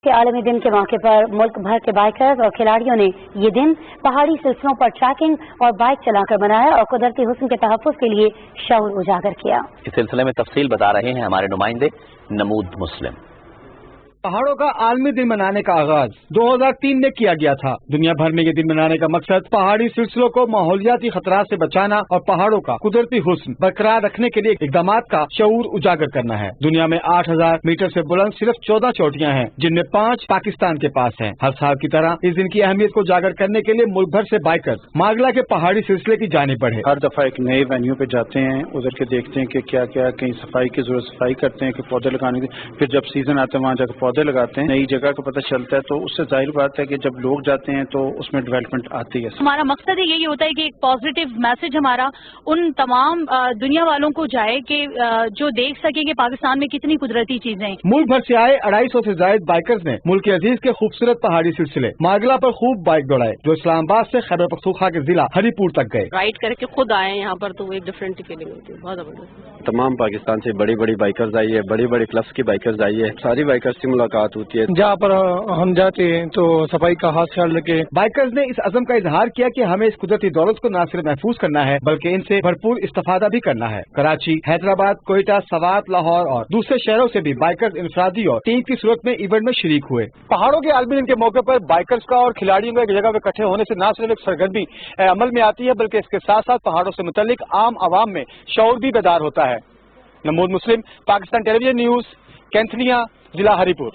के आलमी दिन के मौके पर मुल्क भर के बाइकर्स और खिलाड़ियों ने ये दिन पहाड़ी सिलसिलों पर ट्रैकिंग और बाइक चलाकर मनाया और कुदरती हुस्न के तहफ़्फ़ुज़ के लिए शऊर उजागर किया। इस सिलसिले में तफसील बता रहे हैं हमारे नुमाइंदे नमूद मुस्लिम। पहाड़ों का आलमी दिन मनाने का आगाज 2003 में किया गया था। दुनिया भर में ये दिन मनाने का मकसद पहाड़ी सिलसिलों को माहौलियाती खतरात से बचाना और पहाड़ों का कुदरती हुस्न बरकरार रखने के लिए इकदाम का शऊर उजागर करना है। दुनिया में 8000 मीटर से बुलंद सिर्फ 14 चोटियां हैं, जिनमें 5 पाकिस्तान के पास हैं। हर साल की तरह इस दिन की अहमियत को उजागर करने के लिए मुल्क भर से बाइकर्स मागला के पहाड़ी सिलसिले की जानिब बढ़े। हर दफा एक नए वेन्यू पे जाते हैं, उधर के देखते हैं कि क्या क्या कहीं सफाई की जरूरत, सफाई करते हैं कि पौधे लगाने की, फिर जब सीजन आता है वहाँ जाकर पौधे लगाते हैं। नई जगह का पता चलता है तो उससे जाहिर बात है कि जब लोग जाते हैं तो उसमें डेवलपमेंट आती है। हमारा मकसद यही होता है कि एक पॉजिटिव मैसेज हमारा उन तमाम दुनिया वालों को जाए कि जो देख सके कि पाकिस्तान में कितनी कुदरती चीजें हैं। मुल्क भर से आए 250 से ज्यादा बाइकर्स ने मुल्क के अजीज के खूबसूरत पहाड़ी सिलसिले मागला पर खूब बाइक दौड़ाए, जो इस्लामाबाद से खैबर पख्तूनख्वा के जिला हरीपुर तक गए। राइड करके खुद आए यहाँ पर तो वो एक डिफरेंट फीलिंग होती है, बहुत जबरदस्त। तमाम पाकिस्तान से बड़ी बड़ी बाइकर्स आई है, बड़ी बड़ी क्लब्स की बाइकर्स आई है, सारी बाइकर्स से मुलाकात होती है। जहाँ पर हम जाते हैं तो सफाई का खास ख्याल रखे। बाइकर्स ने इस अज़म का इजहार किया कि हमें इस कुदरती दौलत को न सिर्फ महफूज करना है बल्कि इनसे भरपूर इस्तेफादा भी करना है। कराची, हैदराबाद, कोयटा, सवात, लाहौर और दूसरे शहरों से भी बाइकर्स इंफरादी और टीम की सूरत में इवेंट में शरीक हुए। पहाड़ों के आलमी दिन के मौके पर बाइकर्स का और खिलाड़ियों का एक जगह में इकट्ठे होने से न सिर्फ एक सरगर्मी अमल में आती है बल्कि इसके साथ साथ पहाड़ों से मुतल्लिक आम आवाम में शऊर भी बेदार होता है। नमूद मुस्लिम, पाकिस्तान टेलीविजन न्यूज, कैंथनिया, जिला हरीपुर।